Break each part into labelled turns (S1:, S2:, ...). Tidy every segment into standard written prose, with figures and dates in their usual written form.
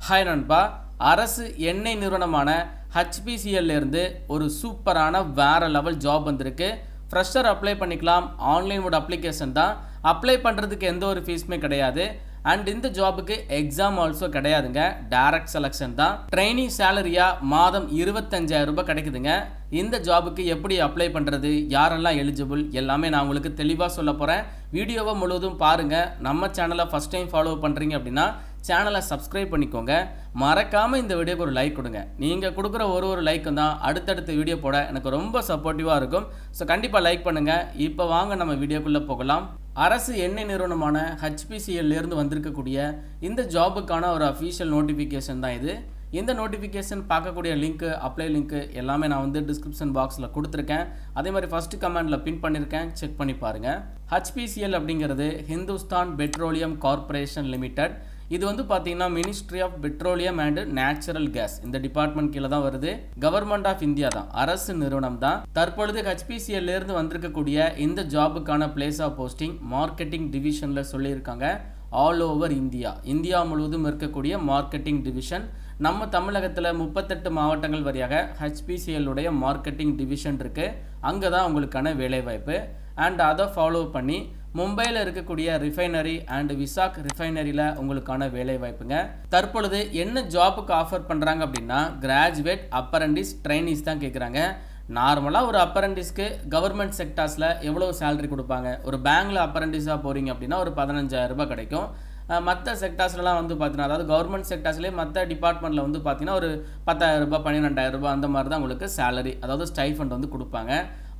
S1: Hi நண்பா. அரசு எண்ணெய் நிறுவனமான ஹெச்பிசிஎல்ல இருந்து ஒரு சூப்பரான வேற லெவல் ஜாப் வந்திருக்கு. ஃப்ரெஷர் அப்ளை பண்ணிக்கலாம். ஆன்லைன் மோட் அப்ளிகேஷன் தான். அப்ளை பண்ணுறதுக்கு எந்த ஒரு ஃபீஸுமே கிடையாது. அண்ட் இந்த ஜாபுக்கு எக்ஸாம் ஆல்சோ கிடையாதுங்க. டைரக்ட் செலெக்ஷன் தான். ட்ரெயினி சேலரியாக மாதம் 25,000 ரூபாய் கிடைக்குதுங்க. இந்த ஜாபுக்கு எப்படி அப்ளை பண்ணுறது, யாரெல்லாம் எலிஜிபிள், எல்லாமே நான் உங்களுக்கு தெளிவாக சொல்ல போகிறேன். வீடியோவை முழுவதும் பாருங்கள். நம்ம சேனலை ஃபஸ்ட் டைம் ஃபாலோ பண்ணுறீங்க அப்படின்னா சேனலை சப்ஸ்கிரைப் பண்ணிக்கோங்க. மறக்காமல் இந்த வீடியோக்கு ஒரு லைக் கொடுங்க. நீங்கள் கொடுக்குற ஒரு லைக்கும் தான் அடுத்தடுத்த வீடியோ போட எனக்கு ரொம்ப சப்போர்ட்டிவாக இருக்கும். ஸோ கண்டிப்பாக லைக் பண்ணுங்கள். இப்போ வாங்க நம்ம வீடியோக்குள்ளே போகலாம். அரசு எண்ணெய் நிறுவனமான ஹெச்பிசிஎல்லேருந்து வந்திருக்கக்கூடிய இந்த ஜாபுக்கான ஒரு அஃபீஷியல் நோட்டிஃபிகேஷன் தான் இது. இந்த நோட்டிஃபிகேஷன் பார்க்கக்கூடிய லிங்க்கு, அப்ளை லிங்க்கு எல்லாமே நான் வந்து டிஸ்கிரிப்ஷன் பாக்ஸில் கொடுத்துருக்கேன். அதே மாதிரி ஃபஸ்ட்டு கமெண்டில் பின் பண்ணியிருக்கேன், செக் பண்ணி பாருங்கள். ஹெச்பிசிஎல் அப்படிங்கிறது ஹிந்துஸ்தான் பெட்ரோலியம் கார்ப்பரேஷன் லிமிடெட். இது வந்து பார்த்தீங்கன்னா ministry of petroleum and natural gas இந்த டிபார்ட்மெண்ட் கீழே தான் வருது. கவர்மெண்ட் ஆஃப் இந்தியா தான், அரசு நிறுவனம் தான். தற்பொழுது ஹெச்பிசிஎல்ல இருந்து வந்திருக்கக்கூடிய இந்த ஜாபுக்கான பிளேஸ் ஆஃப் போஸ்டிங் மார்க்கெட்டிங் டிவிஷனில் சொல்லியிருக்காங்க. ஆல் ஓவர் இந்தியா முழுவதும் இருக்கக்கூடிய மார்க்கெட்டிங் டிவிஷன். நம்ம தமிழகத்தில் 38 மாவட்டங்கள் வழியாக ஹெச்பிசிஎல்லுடைய மார்க்கெட்டிங் டிவிஷன் இருக்குது. அங்கே தான் உங்களுக்கான வேலைவாய்ப்பு. அண்ட் அதை ஃபாலோ பண்ணி மும்பையில் இருக்கக்கூடிய ரிஃபைனரி அண்ட் விசாக் ரிஃபைனரியில் உங்களுக்கான வேலை வாய்ப்புங்க. தற்பொழுது என்ன ஜாபுக்கு ஆஃபர் பண்ணுறாங்க அப்படின்னா கிராஜுவேட், அப்பரண்டிஸ், ட்ரைனிஸ் தான் கேட்குறாங்க. நார்மலாக ஒரு அப்பரண்டிஸ்க்கு கவர்மெண்ட் செக்டார்ஸில் எவ்வளோ சேலரி கொடுப்பாங்க? ஒரு பேங்கில் அப்பரண்டிஸாக போகிறீங்க அப்படின்னா ஒரு 15,000 ரூபாய் கிடைக்கும். மற்ற செக்டார்ஸ்லாம் வந்து பார்த்தீங்கன்னா, அதாவது கவர்மெண்ட் செக்டார்ஸ்லேயே மற்ற டிபார்ட்மெண்ட்டில் வந்து பார்த்தீங்கன்னா ஒரு 10,000 ரூபாய், 12,000 ரூபாய் அந்த மாதிரி தான் உங்களுக்கு சேலரி, அதாவது ஸ்டைஃபண்ட் வந்து கொடுப்பாங்க.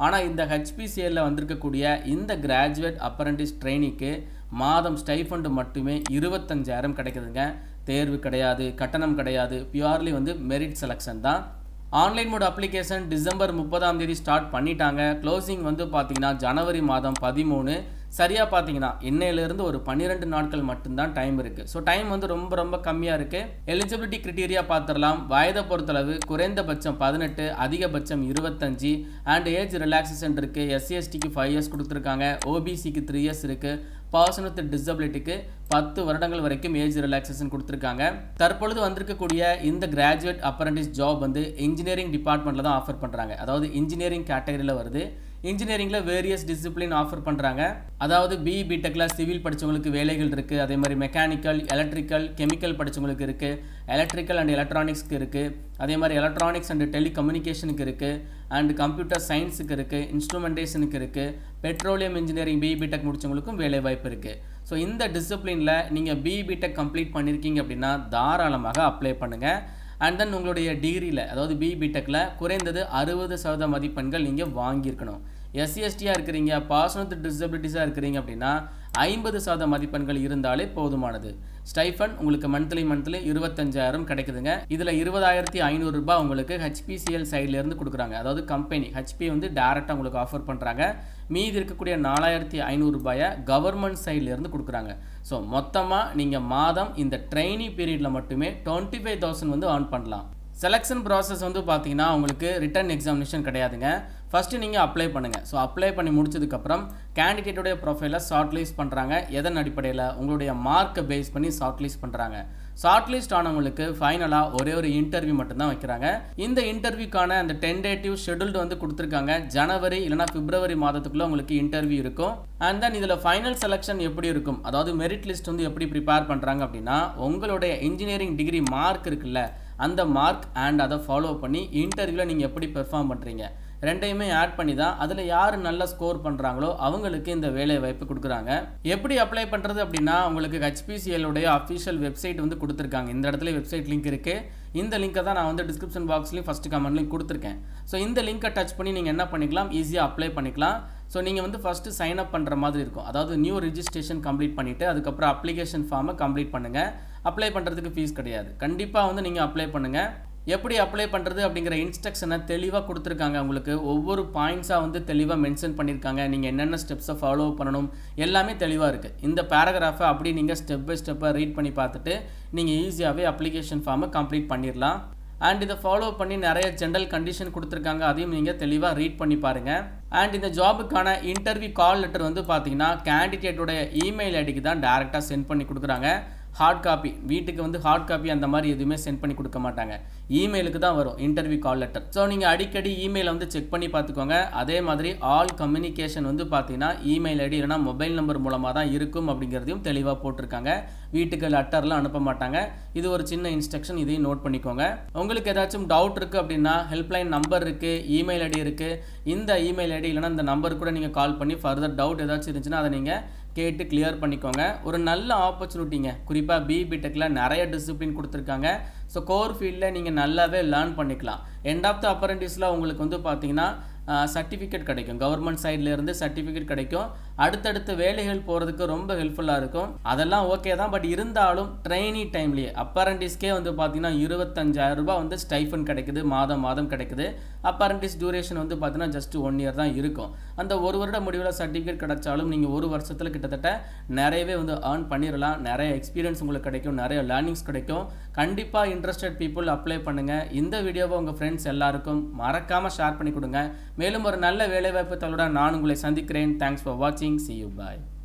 S1: ஆனால் இந்த ஹெச்பிசிஎல்ல வந்திருக்கக்கூடிய இந்த கிராஜுவேட் அப்பரண்டிஸ் ட்ரெயினிக்கு மாதம் ஸ்டைஃபண்ட் மட்டுமே 25,000 கிடைக்குதுங்க. தேர்வு கிடையாது, கட்டணம் கிடையாது, பியூர்லி வந்து மெரிட் செலெக்ஷன் தான். Online mode application December 30 start பண்ணிட்டாங்க. க்ளோசிங் வந்து பார்த்தீங்கன்னா ஜனவரி மாதம் 13. சரியாக பார்த்தீங்கன்னா இன்னையிலேருந்து ஒரு 12 நாட்கள் மட்டும்தான் டைம் இருக்குது. ஸோ டைம் வந்து ரொம்ப கம்மியாக இருக்குது. எலிஜிபிலிட்டி கிரிட்டீரியா பார்த்துடலாம். வயதை பொறுத்தளவு குறைந்தபட்சம் 18, அதிகபட்சம் 25. அண்ட் ஏஜ் ரிலாக்ஸேஷன் இருக்குது. எஸ்சிஎஸ்டிக்கு 5 இயர்ஸ் கொடுத்துருக்காங்க. ஓபிசிக்கு 3 இயர்ஸ் இருக்குது. பர்சன் வித் டிசபிலிட்டிக்கு 10 வருடங்கள் வரைக்கும் ஏஜ் ரிலாக்ஸேஷன் கொடுத்துருக்காங்க. தற்பொழுது வந்திருக்கக்கூடிய இந்த கிராஜுவேட் அப்பரண்டிஸ் ஜாப் வந்து இன்ஜினியரிங் டிபார்ட்மெண்ட்டில் தான் ஆஃபர் பண்ணுறாங்க. அதாவது இன்ஜினியரிங் கேட்டகரியில் வருது. இன்ஜினியரிங்கில் வேரியஸ் டிசிப்ளின் ஆஃபர் பண்ணுறாங்க. அதாவது பிஇ பிடெக்கில் சிவில் படித்தவங்களுக்கு வேலைகள் இருக்குது. அதே மாதிரி மெக்கானிக்கல், எலக்ட்ரிக்கல், கெமிக்கல் படித்தவங்களுக்கு இருக்குது. எலக்ட்ரிக்கல் அண்ட் எலக்ட்ரானிக்ஸ்க்கு இருக்குது. அதே மாதிரி எலக்ட்ரானிக்ஸ் அண்ட் டெலிகம்யூனிகேஷனுக்கு இருக்குது. அண்ட் கம்ப்யூட்டர் சயின்ஸுக்கு இருக்குது. இன்ஸ்ட்ருமெண்டேஷனுக்கு இருக்குது. பெட்ரோலியம் இன்ஜினியரிங் பிஇ பிடெக் முடித்தவங்களுக்கும் வேலை வாய்ப்பு இருக்குது. ஸோ இந்த டிசிப்ளினில் நீங்கள் பிஇ பிடெக் கம்ப்ளீட் பண்ணியிருக்கீங்க அப்படின்னா தாராளமாக அப்ளை பண்ணுங்கள். அண்ட் தென் உங்களுடைய டிகிரியில், அதாவது பிஇ பிடெக்கில் குறைந்தது 60% மதிப்பெண்கள் நீங்கள் வாங்கியிருக்கணும். எஸ்சிஎஸ்டியாக இருக்கிறீங்க, பர்சன் வித் டிசபிலிட்டிஸாக இருக்கிறீங்க அப்படின்னா 50% மதிப்பெண்கள் இருந்தாலே போதுமானது. ஸ்டைஃபன் உங்களுக்கு மந்த்லி 25,000 கிடைக்குதுங்க. இதில் 20,500 ரூபாய் உங்களுக்கு ஹெச்பிசிஎல் சைட்லேருந்து கொடுக்குறாங்க. அதாவது கம்பெனி ஹெச்பி வந்து டேரெக்டாக உங்களுக்கு ஆஃபர் பண்ணுறாங்க. மீதி இருக்கக்கூடிய 4,500 ரூபாயை கவர்மெண்ட் சைட்லேருந்து கொடுக்குறாங்க. ஸோ மொத்தமாக நீங்கள் மாதம் இந்த ட்ரெயினி பீரியடில் மட்டுமே 25,000 வந்து ஏர்ன் பண்ணலாம். செலெக்ஷன் ப்ராசஸ் வந்து பார்த்தீங்கன்னா உங்களுக்கு ரிட்டன் எக்ஸாமினேஷன் கிடையாதுங்க. ஃபஸ்ட்டு நீங்கள் அப்ளை பண்ணுங்கள். ஸோ அப்ளை பண்ணி முடிச்சதுக்கப்புறம் கேண்டிடேட்டுடைய ப்ரொஃபைலை ஷார்ட் லிஸ்ட் பண்ணுறாங்க. எதன் அடிப்படையில்? உங்களுடைய மார்க்கை பேஸ் பண்ணி ஷார்ட் லிஸ்ட் பண்ணுறாங்க. ஷார்ட் லிஸ்ட் ஆனவங்களுக்கு ஃபைனலாக ஒரு இன்டர்வியூ மட்டும்தான் வைக்கிறாங்க. இந்த இன்டர்வியூக்கான அந்த டென்டேட்டிவ் ஷெடியூல்டு வந்து கொடுத்துருக்காங்க. ஜனவரி இல்லைனா பிப்ரவரி மாதத்துக்குள்ளே உங்களுக்கு இன்டர்வியூ இருக்கும். அண்ட் தென் இதில் ஃபைனல் செலெக்ஷன் எப்படி இருக்கும், அதாவது மெரிட் லிஸ்ட் வந்து எப்படி ப்ரிப்பேர் பண்ணுறாங்க அப்படின்னா உங்களுடைய இன்ஜினியரிங் டிகிரி மார்க் இருக்குல்ல, அந்த மார்க் அண்ட் அதை ஃபாலோ பண்ணி இன்டர்வியூவில் நீங்கள் எப்படி பெர்ஃபார்ம் பண்ணுறீங்க ரெண்டையுமே ஆட் பண்ணி தான் அதில் யார் நல்லா ஸ்கோர் பண்ணுறாங்களோ அவங்களுக்கு இந்த வேலை வாய்ப்பு கொடுக்குறாங்க. எப்படி அப்ளை பண்ணுறது அப்படின்னா உங்களுக்கு ஹெச்பிசிஎல்லுடைய அஃபிஷியல் வெப்சைட் வந்து கொடுத்துருக்காங்க. இந்த இடத்துல வெப்சைட் லிங்க் இருக்குது. இந்த லிங்கை தான் நான் வந்து டிஸ்கிரிப்ஷன் பாக்ஸ்லேயும் ஃபஸ்ட்டு கமெண்ட்லையும் கொடுத்துருக்கேன். ஸோ இந்த லிங்கை டச் பண்ணி நீங்கள் என்ன பண்ணிக்கலாம், ஈஸியாக அப்ளை பண்ணிக்கலாம். ஸோ நீங்கள் வந்து ஃபஸ்ட்டு சைன் அப் பண்ணுற மாதிரி இருக்கும். அதாவது நியூ ரிஜிஸ்ட்ரேஷன் கம்ப்ளீட் பண்ணிவிட்டு அதுக்கப்புறம் அப்ளிகேஷன் ஃபார்மை கம்ப்ளீட் பண்ணுங்கள். அப்ளை பண்ணுறதுக்கு ஃபீஸ் கிடையாது. கண்டிப்பாக வந்து நீங்கள் அப்ளை பண்ணுங்கள். எப்படி அப்ளை பண்ணுறது அப்படிங்கிற இன்ஸ்ட்ரக்ஷனை தெளிவாக கொடுத்துருக்காங்க. உங்களுக்கு ஒவ்வொரு பாயிண்ட்ஸாக வந்து தெளிவாக மென்ஷன் பண்ணியிருக்காங்க. நீங்கள் என்னென்ன ஸ்டெப்ஸை ஃபாலோ பண்ணணும் எல்லாமே தெளிவாக இருக்குது. இந்த பேராகிராஃபை அப்படி நீங்கள் ஸ்டெப் பை ஸ்டெப்பாக ரீட் பண்ணி பார்த்துட்டு நீங்கள் ஈஸியாகவே அப்ளிகேஷன் ஃபார்மை கம்ப்ளீட் பண்ணிடலாம். அண்ட் இதை ஃபாலோ பண்ணி நிறைய ஜென்ரல் கண்டிஷன் கொடுத்துருக்காங்க. அதையும் நீங்கள் தெளிவாக ரீட் பண்ணி பாருங்கள். அண்ட் இந்த ஜாபுக்கான இன்டர்வியூ கால் லெட்டர் வந்து பார்த்தீங்கன்னா கேண்டிடேட்டோட இமெயில் ஐடிக்கு தான் டேரெக்டாக சென்ட் பண்ணி கொடுக்குறாங்க. ஹார்ட் காப்பி வீட்டுக்கு வந்து ஹார்ட் காப்பி அந்த மாதிரி எதுவுமே சென்ட் பண்ணி கொடுக்க மாட்டாங்க. இமெயிலுக்கு தான் வரும் இன்டர்வியூ கால் லெட்டர். ஸோ நீங்கள் அடிக்கடி இமெயிலை வந்து செக் பண்ணி பார்த்துக்கோங்க. அதே மாதிரி ஆல் கம்யூனிகேஷன் வந்து பார்த்தீங்கன்னா இமெயில் ஐடி இல்லைனா மொபைல் நம்பர் மூலமாக தான் இருக்கும் அப்படிங்கிறதையும் தெளிவாக போட்டிருக்காங்க. வீட்டுக்கு லெட்டர்லாம் அனுப்ப மாட்டாங்க. இது ஒரு சின்ன இன்ஸ்ட்ரக்ஷன், இதையும் நோட் பண்ணிக்கோங்க. உங்களுக்கு ஏதாச்சும் டவுட் இருக்குது அப்படின்னா ஹெல்ப்லைன் நம்பர் இருக்குது, இமெயில் ஐடி இருக்குது. இந்த இமெயில் ஐடி இல்லைனா இந்த நம்பர் கூட நீங்கள் கால் பண்ணி ஃபர்தர் டவுட் ஏதாச்சும் இருந்துச்சுன்னா அதை நீங்கள் கேட்டு கிளியர் பண்ணிக்கோங்க. ஒரு நல்ல ஆப்பர்ச்சுனிட்டிங்க. குறிப்பாக பிடெக்கில் நிறைய டிசிப்ளின் கொடுத்துருக்காங்க. ஸோ கோர் ஃபீல்டில் நீங்கள் நல்லாவே லேர்ன் பண்ணிக்கலாம். எண்ட் ஆஃப் த அப்ரெண்டிஸில் உங்களுக்கு வந்து பார்த்தீங்கன்னா சர்டிஃபிகேட் கிடைக்கும். கவர்மெண்ட் சைட்லேருந்து சர்டிஃபிகேட் கிடைக்கும். அடுத்தடுத்த வேலைகள் போகிறதுக்கு ரொம்ப ஹெல்ப்ஃபுல்லாக இருக்கும். அதெல்லாம் ஓகே தான். பட் இருந்தாலும் ட்ரெயினி டைம்லேயே அப்ரெண்டிஸ்க்கே வந்து பார்த்தீங்கன்னா 25,000 ரூபாய் வந்து ஸ்டைஃபன் கிடைக்குது, மாதம் கிடைக்குது. அப்ரெண்டிஸ் டியூரேஷன் வந்து பார்த்தீங்கன்னா ஜஸ்ட் 1 இயர் தான் இருக்கும். அந்த ஒரு வருட முடிவில் சர்டிஃபிகேட் கிடைச்சாலும் நீங்கள் ஒரு வருஷத்தில் கிட்டத்தட்ட நிறையவே வந்து ஏர்ன் பண்ணிடலாம். நிறைய எக்ஸ்பீரியன்ஸ் உங்களுக்கு கிடைக்கும், நிறைய லேர்னிங்ஸ் கிடைக்கும். கண்டிப்பாக இன்ட்ரெஸ்டட் பீப்புள் அப்ளை பண்ணுங்கள். இந்த வீடியோவை உங்கள் ஃப்ரெண்ட்ஸ் எல்லாருக்கும் மறக்காமல் ஷேர் பண்ணி கொடுங்க. மேலும் ஒரு நல்ல வேலைவாய்ப்பு தகவலுடன் நான் உங்களை சந்திக்கிறேன். தேங்க்ஸ் ஃபார் வாட்சிங். See you. Bye.